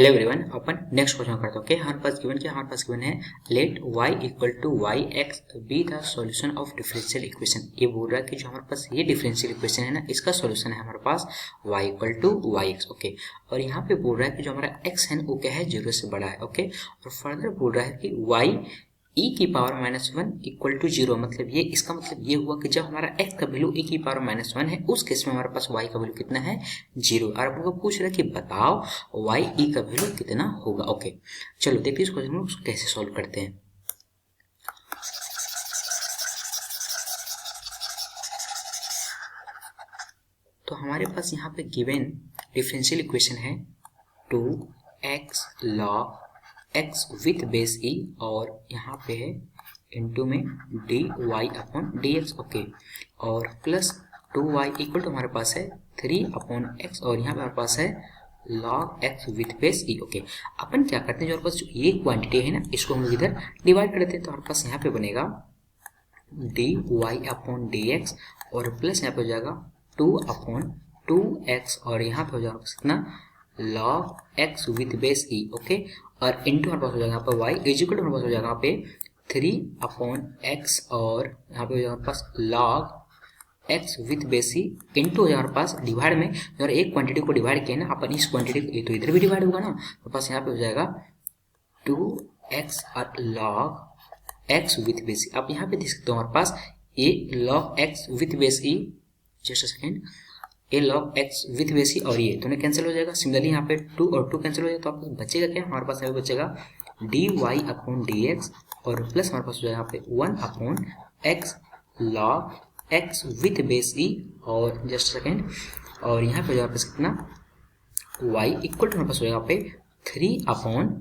Hello everyone, अपन next question करते हैं। ओके, हमारे पास गिवन है let y equal to y x be the solution of differential equation. ये बोल रहा है कि जो हमारे पास ये डिफरेंशियल इक्वेशन है ना, इसका सॉल्यूशन है हमारे पास y equal to y x. Okay, और यहाँ पे बोल रहा है कि जो हमारा x है वो क्या है, 0 से बड़ा है। ओके, और फर्दर बोल रहा है कि y e की पावर -1 इक्वल टू 0, मतलब ये इसका मतलब ये हुआ कि जब हमारा x का वैल्यू e की पावर -1 है, उस केस में हमारे पास y का वैल्यू कितना है, 0। और आपको पूछ रहा है कि बताओ y e का वैल्यू कितना होगा। ओके, चलो देखिए इस क्वेश्चन को कैसे सॉल्व करते हैं। तो हमारे पास यहाँ पे गिवन डिफरेंशियल इक्वेशन है 2x log x with base e, और यहाँ पे है इनटू में dy अपॉन dx। ओके, और प्लस 2y इक्वल टू हमारे पास है 3 अपॉन x, और यहाँ पे हमारे पास है log x with base e। Okay, अपन क्या करते हैं, जो हमारे पास जो ये क्वांटिटी है ना, इसको हम लोग इधर डिवाइड कर देते हैं। तो हमारे पास यहाँ पे बनेगा dy अपॉन dx, और प्लस यहाँ पे हो जाएगा 2 अपॉन 2x, और यहाँ पे हो जाएगा कितना, log x with base e। Okay, और इंटू हमारे पास हो जाएगा यहाँ पर y इज इक्वल टू हमारे पास हो जाएगा यहाँ पे 3 अपॉन x, और यहाँ पे हो जाएगा हमारे पास log x with base e into हो जाएगा हमारे पास डिवाइड में, अगर एक क्वांटिटी को डिवाइड किया ना अपन इस क्वांटिटी को, ये तो इधर भी डिवाइड होगा ना, हमारे पास यहाँ पे हो जाएगा 2x और log x with base e। आप यहाँ पे देख सकते हो हमारे पास ये log x with base e, just a second, A log x with base e, और ये दोनों कैंसिल हो जाएगा। सिमिलरली यहाँ पे 2 और 2 कैंसिल हो जाएगा, तो आपको बचेगा क्या, हमारे पास यहाँ पे बचेगा dy अपॉन dx, और प्लस हमारे पास हो जाएगा यहाँ पे 1 upon x log x with base e, और जस्ट सेकेंड, और यहाँ पे हो जाएगा कितना, y इक्वल टू हमारे पास हो जाएगा यहाँ पे 3 अपॉन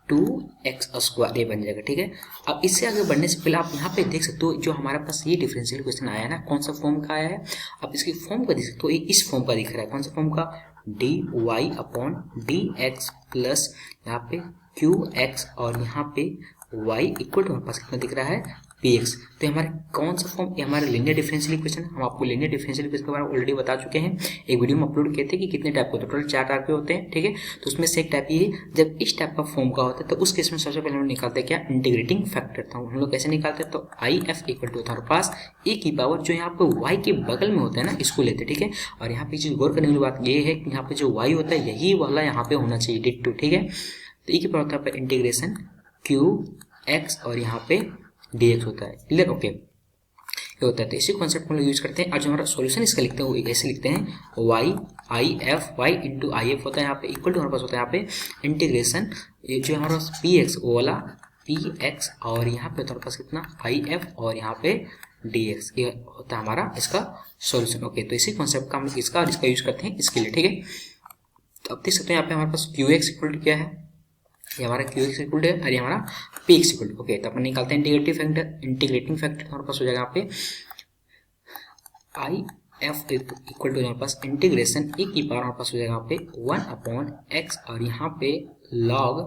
2x स्क्वायर, ये बन जाएगा। ठीक है, अब इससे आगे बढ़ने से पहले आप यहाँ पे देख सकते हो जो हमारे पास ये डिफरेंशियल क्वेश्चन आया है ना, कौन सा फॉर्म का आया है, आप इसकी फॉर्म का देख सकते हो, ये इस फॉर्म का दिख रहा है। कौन सा फॉर्म का, dy अपॉन dx प्लस यहाँ पे qx, और यहाँ पे y इक्वल टू हमारे पास कितना दिख रहा है, px। तो हमारे कौन सा फॉर्म, ये हमारा लीनियर डिफरेंशियल इक्वेशन है। हम आपको लीनियर डिफरेंशियल इक्वेशन के बारे में ऑलरेडी बता चुके हैं, एक वीडियो में अपलोड किए थे कि कितने टाइप के होते हैं, टोटल 4 टाइप के होते हैं। ठीक है, तो उसमें से एक टाइप ये है, जब इस टाइप का फॉर्म का होता है तो उस केस में सबसे पहले हम निकालते हैं क्या, इंटीग्रेटिंग फैक्टर था। हम लोग कैसे निकालते हैं, तो IF इक्वल टू हमारे पास e की पावर जो यहाँ पे y के बगल में होता है ना, इसको लेते हैं। ठीक है, और यहाँ पे गौर करने वाली बात ये है कि यहाँ पे जो y होता है यही वाला यहाँ पे होना चाहिए, डिट्टो। ठीक है, तो e की पावर होता है इंटीग्रेशन qx, और यहाँ पे dx होता है। क्लियर, ओके, ये होता है। तो इसी कॉन्सेप्ट को हम लोग यूज करते हैं, और जो हमारा सॉल्यूशन इसका लिखते हैं वो ऐसे लिखते हैं y इंटू IF होता है, यहाँ पे इक्वल टू हमारे पास होता है यहाँ पे इंटीग्रेशन, ये जो हमारा px वो वाला px, और यहाँ पे हमारे पास कितना IF, और यहाँ पे dx, ये होता है हमारा इसका सॉल्यूशन। ओके, तो इसी कॉन्सेप्ट का हम इसका यूज करते हैं इसके लिए। ठीक है, तो अब देख सकते हैं यहाँ पे हमारे पास qx इक्वल टू क्या है, ये हमारा qx इक्वल टू है, और ये हमारा px इक्वल टू। ओके, तो अपन निकालते हैं इंटीग्रेटिंग फैक्टर हमारे पास हो जाएगा यहाँ पे IF इक्वल टू हमारे पास इंटीग्रेशन e की पावर हमारे पास हो जाएगा यहाँ पे 1 अपॉन x, और यहाँ पे log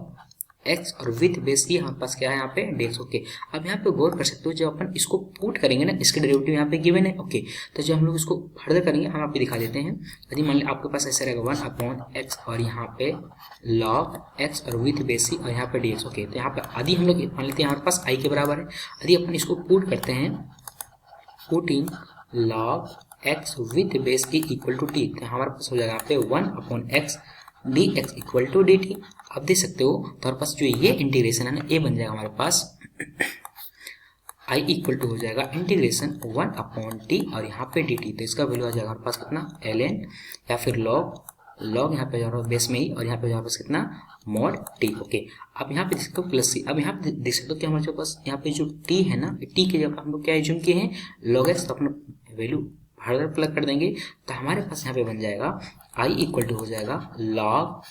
x, और विथ बेस e हमारे पास क्या है यहाँ पे dx। ओके, अब यहाँ पे गौर कर सकते हो, जब अपन इसको पुट करेंगे ना, इसके डेरिवेटिव यहाँ पे गिवन है। ओके, तो जब हम लोग इसको फर्दर करेंगे हम आपको दिखा देते हैं। यदि मान लीजिए आपके पास ऐसे रहेगा 1 अपॉन x, और यहाँ पे log x, और विथ बेस e, और यहाँ पे dx। ओके, तो यहाँ पे आदि हम लोग मान लेते हैं हमारे पास i के बराबर है। यदि अपन इसको पुट करते हैं, putting log x with base e equal to t, तो हमारे पास हो जाएगा यहाँ पे 1 upon x dx equal to dt। आप देख सकते हो तो हमारे पास जो ये इंटीग्रेशन है ना, ये बन जाएगा हमारे पास i इक्वल टू हो जाएगा इंटीग्रेशन 1 अपॉन t, और यहाँ पे dt, तो इसका वैल्यू आ जाएगा हमारे पास कितना ln, या फिर log यहाँ पे जाएगा बेस में ही, और यहाँ पे जाएगा कितना मॉड t। ओके, अब यहाँ पे देख सकते हो प्लस c। अब यहाँ पे देख सकते हो कि हमारे पास यहाँ पे जो t है ना, t के जगह हम लोग क्या एज्यूम किए हैं, log x, तो अपना वैल्यू फर्दर प्लग कर देंगे, तो हमारे पास यहाँ पे बन जाएगा i इक्वल टू हो जाएगा log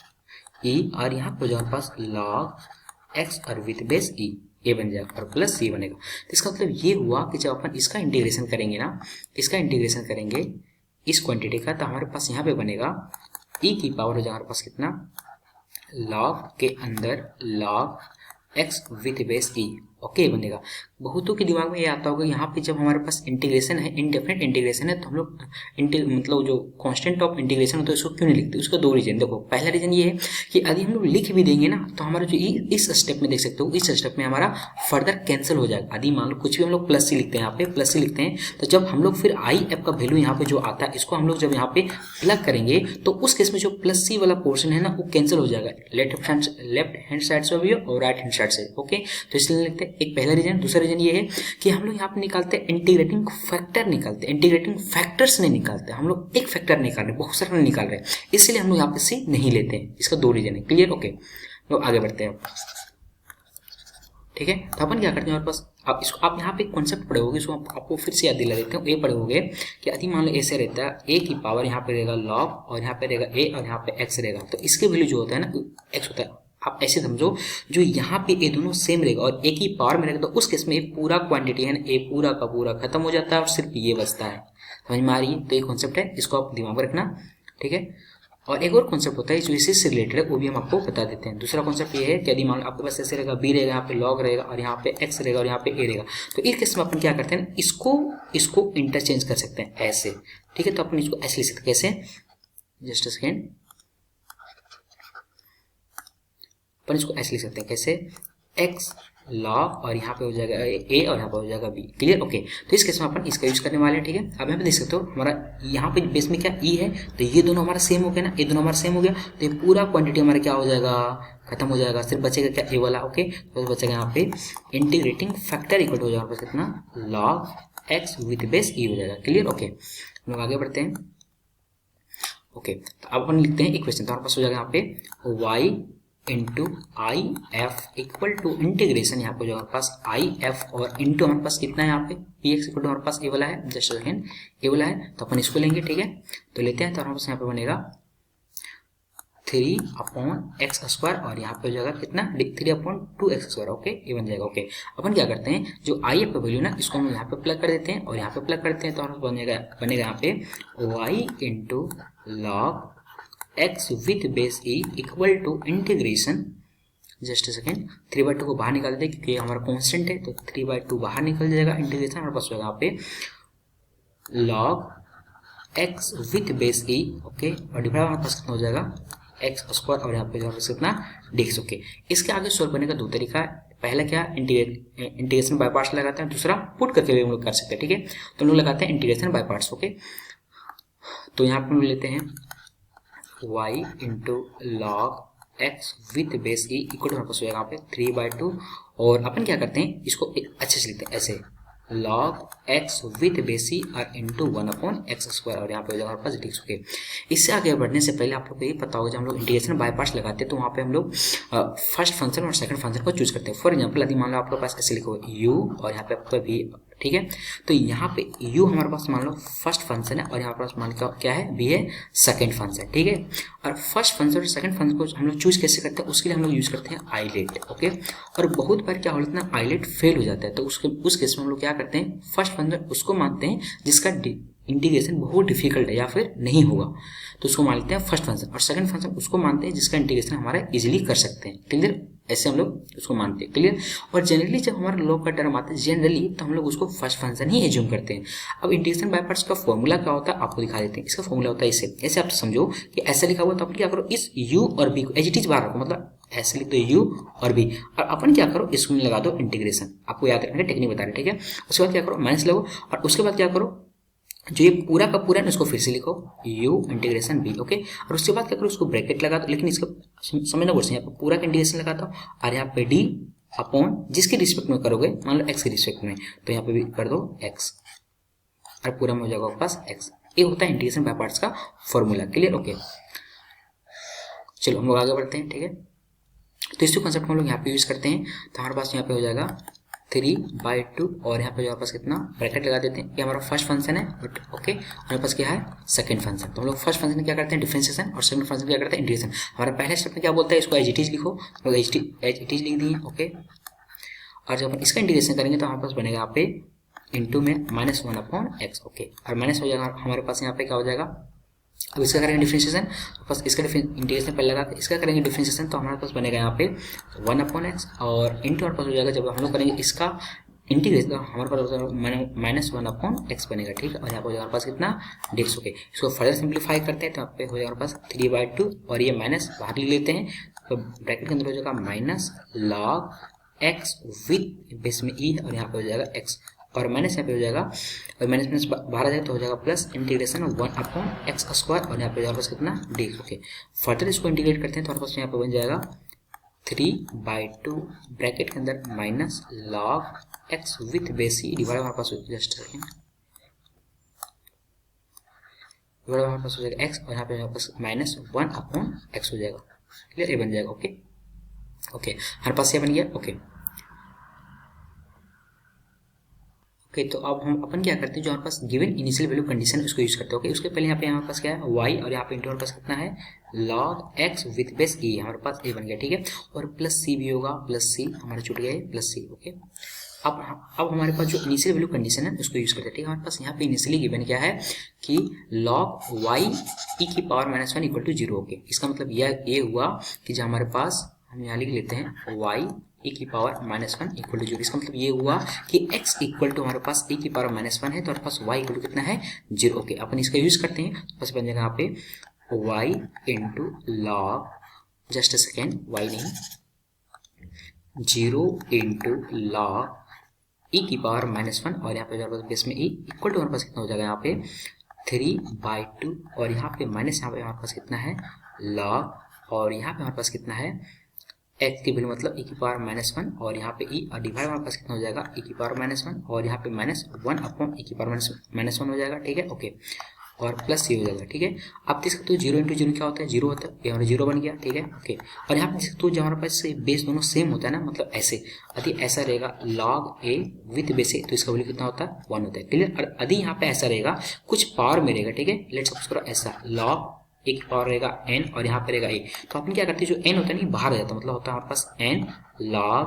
e, और यहाँ पे हो जाएगा पास log x, और विथ बेस e, ये बन जाएगा, और प्लस c बनेगा। तो इसका मतलब ये हुआ कि जब अपन इसका इंटीग्रेशन करेंगे ना, इसका इंटीग्रेशन करेंगे इस क्वांटिटी का, तो हमारे पास यहाँ पे बनेगा e की पावर हो जाएगा हमारे पास कितना, log के अंदर log x with base e, okay बनेगा। बहुतों के दिमाग में ये आता होगा यहाँ पे जब हमारे पास इंटीग्रेशन है, इनडेफिनेट इंटीग्रेशन है, तो हम लोग मतलब जो कांस्टेंट ऑफ इंटीग्रेशन होता है उसको क्यों नहीं लिखते। उसका दो रीजन, देखो पहला रीजन ये है कि यदि हम लोग लिख भी देंगे ना तो हमारा जो इस स्टेप में देख सकते हो, इस स्टेप में हमारा फर्दर कैंसिल हो जाएगा। यदि मान लो कुछ भी हम लोग प्लस सी लिखते हैं, यहाँ पे प्लस सी लिखते हैं, तो जब हम लोग फिर आई एफ का वैल्यू यहाँ पे जो आता है इसको हम लोग जब यहाँ पे प्लग करेंगे तो उस केस में जो प्लस सी वाला पोर्शन है ना वो कैंसिल हो जाएगा, लेफ्ट हैंड साइड से भी और राइट हैंड साइड से। ओके, तो इसलिए लिखते हैं एक पहला रीजन। दूसरा रीजन ये है कि हम लोग यहाँ पे निकालते हैं इंटीग्रेटिंग फैक्टर, निकालते हैं इंटीग्रेटिंग फैक्टर्स नहीं निकालते, हम लोग एक फैक्टर निकाल रहे हैं, बहुत सारे निकाल रहे हैं, इसलिए हम लोग यहाँ पे सी नहीं लेते हैं। इसका दो रीजन है। क्लियर? ओके, लोग आगे बढ़ते हैं। ठीक है, तो अपन क्या करते हैं, हमारे पास आप इसको आप यहाँ पे कॉन्सेप्ट पढ़े होगे, इसको आपको फिर से याद दिला देते हैं। ये पढ़े होगे कि यदि मान लो ऐसे रहता है ए की पावर यहाँ पे रहेगा लॉग और यहाँ पे रहेगा ए और यहाँ पे एक्स रहेगा, तो इसके वैल्यू जो होता है ना एक्स होता है। आप ऐसे समझो जो यहाँ पे ए दोनों सेम रहेगा और ए की पावर में रहेगा, तो उस केस में ये पूरा क्वांटिटी है ना ए पूरा का पूरा खत्म हो जाता है और सिर्फ ये बचता है। समझ में आ रही है? तो ये कॉन्सेप्ट है, इसको आप दिमाग में रखना। ठीक है, और एक और कॉन्सेप्ट होता है जो इसी से रिलेटेड है, वो भी हम आपको बता देते हैं। दूसरा कॉन्सेप्ट ये है कि यदि मान लो आपके पास ऐसे रहेगा बी रहेगा, यहाँ पे लॉग रहेगा और यहाँ पे एक्स रहेगा और यहाँ पे ए रहेगा, तो इस केस में अपन क्या करते हैं, इसको इंटरचेंज कर सकते हैं ऐसे। ठीक है, तो अपन इसको ऐसे लिख सकते हैं। कैसे? जस्ट अ सेकेंड, अपन इसको ऐसे लिख सकते हैं। कैसे? एक्स लॉग और यहाँ पे हो जाएगा ए और यहाँ पे हो जाएगा बी। क्लियर? ओके, तो इस केस में अपन इसका यूज करने वाले हैं। ठीक है, अब यहाँ पे देख सकते हो हमारा यहाँ पे बेस में क्या ई है, तो ये दोनों हमारा सेम हो गया ना, ये दोनों हमारा सेम हो गया, तो ये पूरा क्वांटिटी हमारा क्या हो जाएगा, खत्म हो जाएगा। सिर्फ बचेगा क्या, ए वाला। ओके, तो बचेगा यहाँ पे इंटीग्रेटिंग फैक्टर इक्वल हो जाएगा कितना, लॉग एक्स विथ बेस ई हो जाएगा। क्लियर? ओके, हम लोग आगे बढ़ते हैं। ओके, तो अब अपन लिखते हैं इक्वेशन, तो हमारे पास हो जाएगा यहाँ पे y into I F equal to integration, यहाँ पे जो हमारे पास आई एफ और इंटू हमारे पास कितना है यहाँ पे पी एक्स इक्वल टू हमारे पास ए वाला है, जस्ट सेकेंड ए वाला है, तो अपन इसको लेंगे। ठीक है, तो लेते हैं, तो हमारे पास यहाँ पे बनेगा 3/x² और यहाँ पे हो जाएगा कितना 3/2x²। ओके, ये बन जाएगा। ओके, अपन क्या करते हैं, जो आई एफ का वैल्यू ना इसको हम यहाँ पे प्लग कर देते हैं और यहाँ पे प्लग करते हैं, तो हमारे बनेगा यहाँ पे y into log x with base e equal to integration, just second 3/2 को बाहर निकाल दें क्योंकि हमारा कांस्टेंट है, तो 3/2 बाहर निकल जाएगा, इंटीग्रेशन हमारे पास होगा यहाँ पे log x with base E. Okay, और डिवाइड हमारे पास कितना हो जाएगा x² और यहाँ पे कितना dx। ओके, इसके आगे सोल्व करने का दो तरीका है। पहला क्या, इंटीग्रेशन बाय पार्ट्स लगाते हैं, दूसरा पुट करके भी हम लोग कर सकते हैं। ठीक है, तो हम लोग लगाते हैं इंटीग्रेशन बाय पार्ट्स। ओके, तो यहाँ पे हम लेते हैं y into log x with base e equal to हमारे पास हो जाएगा यहाँ पे 3/2 और अपन क्या करते हैं इसको अच्छे से लिखते हैं ऐसे log x विथ बेस ई और इंटू 1/x² और यहाँ पे हो जाएगा हमारे पास dx। ओके, इससे आगे बढ़ने से पहले आप लोग को ये पता होगा जब हम लोग इंटीग्रेशन बाय पार्ट्स लगाते हैं तो वहाँ पे हम लोग फर्स्ट फंक्शन और सेकंड फंक्शन को चूज करते हैं। फॉर एग्जाम्पल यदि मान लो आपके पास ऐसे लिखो u और यहाँ पे आपका v। ठीक है, तो यहाँ पे u हमारे पास मान लो फर्स्ट फंक्शन है और यहाँ पास मान लो क्या है v है सेकंड फंक्शन। ठीक है, और फर्स्ट फंक्शन और सेकंड फंक्शन को हम लोग चूज कैसे करते हैं, उसके लिए हम लोग यूज करते हैं आइलेट। ओके, और बहुत बार क्या होता है ना आइलेट फेल हो जाता है, तो उस केस में हम लोग क्या करते हैं, फर्स्ट फंक्शन उसको मानते हैं जिसका इंटीग्रेशन बहुत डिफिकल्ट है या फिर नहीं होगा, तो उसको मान लेते हैं फर्स्ट फंक्शन, और सेकंड फंक्शन उसको मानते हैं जिसका इंटीग्रेशन हमारा इजीली कर सकते हैं। क्लियर? ऐसे हम लोग उसको मानते हैं। क्लियर? और जनरली जब हमारा लॉग का टर्म आता है जनरली तो हम लोग उसको फर्स्ट फंक्शन ही एज्यूम करते हैं। अब इंटीग्रेशन बाय पार्ट्स का फॉर्मूला क्या होता है आपको दिखा देते हैं। इसका फॉर्मूला होता है इसे, ऐसे आप समझो कि ऐसा लिखा हुआ, तो अपन क्या करो इस u और b को एज इट इज बाहर रखो, मतलब ऐसे लिख दो u और b, और अपन क्या करो इसको लगा दो इंटीग्रेशन। आपको याद रखना टेक्निक बता रहे। ठीक है, उसके बाद क्या करो माइनस लगो, और उसके बाद क्या करो जो ये पूरा का पूरा है उसको फिर से लिखो u इंटीग्रेशन b। ओके, और उसके बाद क्या करो उसको ब्रैकेट लगा दो, लेकिन इसका समझना बोलते हैं यहाँ पे पूरा का इंटीग्रेशन लगाता हूँ और यहाँ पे d अपॉन जिसके रिस्पेक्ट में करोगे, मान लो x के रिस्पेक्ट में, तो यहाँ पे भी कर दो x और पूरा में हो जाएगा आपके पास x। ये होता है इंटीग्रेशन बाय पार्ट्स का फॉर्मूला। क्लियर? ओके, चलो हम लोग आगे बढ़ते हैं। ठीक है, तो इसी कॉन्सेप्ट हम लोग यहाँ पे यूज करते हैं, तो हमारे पास यहाँ पे हो जाएगा 3/2 और यहाँ पे हमारे पास कितना ब्रैकेट लगा देते हैं, ये हमारा फर्स्ट फंक्शन है बट ओके, हमारे पास क्या है सेकंड फंक्शन। तो हम लोग फर्स्ट फंक्शन क्या करते हैं डिफरेंशिएशन और सेकंड फंक्शन क्या करते हैं इंटीग्रेशन। हमारा पहले स्टेप में क्या बोलता है इसको एज इट इज लिखो, तो एज इट इज लिख दिए। ओके, और जब हम इसका इंटीग्रेशन करेंगे तो हमारे पास बनेगा यहाँ पे इंटू में -1/x। ओके, और माइनस हो जाएगा हमारे पास यहाँ पे क्या हो जाएगा अब इसका करेंगे डिफरेंशिएशन, बस इसका इंटीग्रेशन पहले लगा, इसका करेंगे डिफरेंशिएशन तो हमारे पास बनेगा यहाँ पे 1/x और इंटू हमारे पास हो जाएगा, जब हम लोग करेंगे इसका इंटीग्रेशन तो हमारे पास -1/x बनेगा, ठीक है। और यहाँ पर हमारे पास कितना dx, ओके। इसको फर्दर सिंप्लीफाई करते हैं तो यहाँ पे हो जाएगा हमारे पास 3/2 और ये माइनस बाहर ले लेते हैं तो ब्रैकेट के अंदर हो जाएगा -log x विथ बेस में e और यहाँ पे हो जाएगा x और माइनस यहाँ पे हो जाएगा और माइनस बाहर आ जाएगा तो हो जाएगा प्लस इंटीग्रेशन 1/x² और यहाँ पे हमारे पास कितना dx, ओके। फर्दर इसको इंटीग्रेट करते हैं तो हमारे पास यहाँ पे बन जाएगा 3/2 ब्रैकेट के अंदर -log x with base E divide हमारे पास जस्ट सेकंड डिवाइड हमारे पास हो जाएगा x और यहाँ पे हमारे पास -1/x हो जाएगा, क्लियर, ये बन जाएगा, ओके ओके। हमारे पास ये बन गया, ओके ओके। तो अब हम अपन क्या करते हैं, जो हमारे पास गिवन इनिशियल वैल्यू कंडीशन उसको यूज करते हैं, ओके। उसके पहले यहाँ पे हमारे पास क्या है y और यहाँ पे इंटू हमारे पास कितना है log x with base e, हमारे पास a बन गया, ठीक है। और प्लस c भी होगा, प्लस c हमारे छूट गया है प्लस c, ओके। अब हमारे पास जो इनिशियल वैल्यू कंडीशन है उसको यूज करते हैं, ठीक है। हमारे पास यहाँ पे इनिशियली गिवन क्या है कि log y e की पावर -1 इक्वल टू 0, ओके। इसका मतलब ये हुआ कि जो हमारे पास हम यहाँ लिख लेते हैं y e की पावर -1 इक्वल टू 0, इसका मतलब ये हुआ कि x इक्वल टू हमारे पास e की पावर -1 है तो हमारे पास y इक्वल टू कितना है 0, ओके। अपन इसका यूज करते हैं, बस बन जाएगा यहाँ पे y into log just second y नहीं 0 इंटू लॉग e की पावर -1 और यहाँ पे हमारे पास बेस में e इक्वल टू हमारे पास कितना हो जाएगा यहाँ पे 3/2 और यहाँ पे माइनस यहाँ पे हमारे पास कितना है log और यहाँ पे हमारे पास कितना है x की वैल्यू मतलब e की पावर -1 और यहाँ पे e और डिवाइड हमारे पास कितना हो जाएगा e की पावर -1 और यहाँ पे -1/e की पावर -1 हो जाएगा, ठीक है, ओके। और प्लस c हो जाएगा, ठीक है। आप देख सकते हो 0 इंटू 0 क्या होता है 0 होता है, ये हमारा 0 बन गया, ठीक है, ओके। और यहाँ पे देख सकते हो जो हमारे पास बेस दोनों सेम होता है ना, मतलब ऐसे यदि ऐसा रहेगा log a with base a तो इसका वैल्यू कितना होता है 1 होता है, क्लियर। और यदि यहाँ पे ऐसा रहेगा कुछ पावर में रहेगा, ठीक है, लेट्स सपोज करो ऐसा log a की पावर रहेगा n और यहाँ पे रहेगा a, तो अपन क्या करते हैं जो n होता है ना बाहर आ जाता है, मतलब होता है हमारे पास n log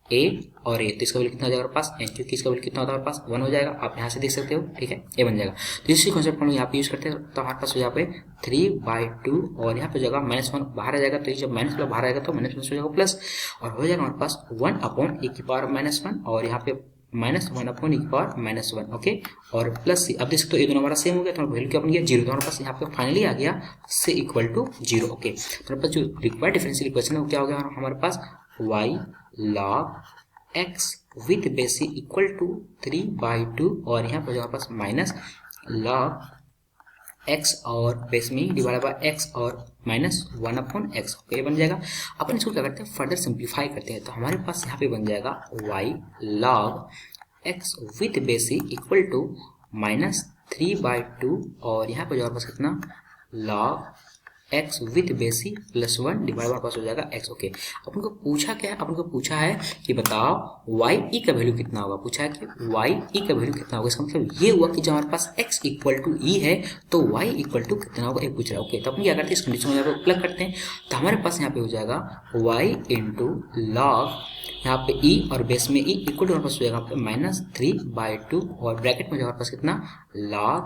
a और a, तो इसका वैल्यू कितना हो जाएगा हमारे पास n, क्योंकि इसका वैल्यू कितना होता है हमारे पास 1 हो जाएगा, आप यहाँ से देख सकते हो, ठीक है, ये बन जाएगा। तो इसी कॉन्सेप्ट हम यहाँ पे यूज करते हैं तो हमारे पास हो यहाँ पे 3/2 और यहाँ पे जगह -1 बाहर आ जाएगा, तो जब माइनस वाला बाहर आएगा तो माइनस हो जाएगा प्लस और हो जाएगा हमारे पास 1/e की पावर -1 और यहाँ पे -1/e की पावर -1, ओके। और प्लस c, अब देख सकते हो ये दोनों हमारा सेम हो गया तो वैल्यू क्या बन गया 0, तो हमारे पास यहाँ पे फाइनली आ गया c इक्वल टू 0, ओके। तो हमारे पास जो रिक्वायर्ड डिफरेंशियल इक्वेशन है वो क्या हो गया हमारे पास y log x with base c equal to 3/2 और यहाँ पर हमारे पास माइनस log x और बेस में डिवाइड बाय x और -1/x, ओके बन जाएगा। अपन इसको क्या करते हैं फर्दर सिंप्लीफाई करते हैं तो हमारे पास यहाँ पे बन जाएगा y log x with base c equal to -3/2 और यहाँ पर हमारे पास कितना log x with base c +1 divide हमारे पास हो जाएगा x, ओके। अपन को पूछा क्या है, अपन को पूछा है कि बताओ y e का वैल्यू कितना होगा, पूछा है कि y e का वैल्यू कितना होगा, इसका मतलब ये हुआ कि जब हमारे पास x इक्वल टू e है तो y इक्वल टू कितना होगा ये पूछ रहा है, ओके। तो अपन क्या करते हैं इस कंडीशन में प्लग करते हैं तो हमारे पास यहाँ पे हो जाएगा y इंटू लॉग यहाँ पे e और बेस में e इक्वल टू हमारे पास हो जाएगा -3/2 और ब्रैकेट में हमारे पास कितना log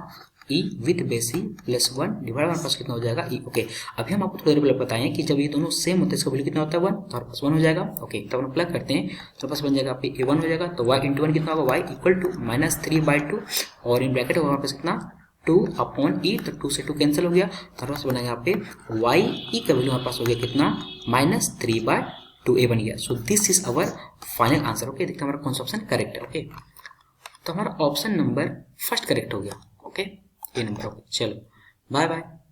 e with base c +1 divide हमारे पास कितना हो जाएगा e, ओके। अभी हम आपको थोड़ी देर पहले बताएं कि जब ये दोनों सेम होते हैं इसका वैल्यू कितना होता है 1, तो हमारे पास 1 हो जाएगा, ओके। तो हम प्लग करते हैं तो पास बन जाएगा आपके a 1 हो जाएगा तो y इंटू 1 कितना होगा y इक्वल टू -3/2 और इन ब्रैकेट होगा हमारे पास कितना 2/e, तो 2 से 2 कैंसिल हो गया तो हमारे पास बना यहाँ पे y e का वैल्यू हमारे पास हो गया कितना -3/2 a बन गया। So this is our final answer, okay. देखते हैं हमारा कौन सा ऑप्शन करेक्ट है, ओके। तो हमारा ऑप्शन नंबर फर्स्ट करेक्ट हो गया, ओके, ये नंबर, ओके। चलो बाय बाय।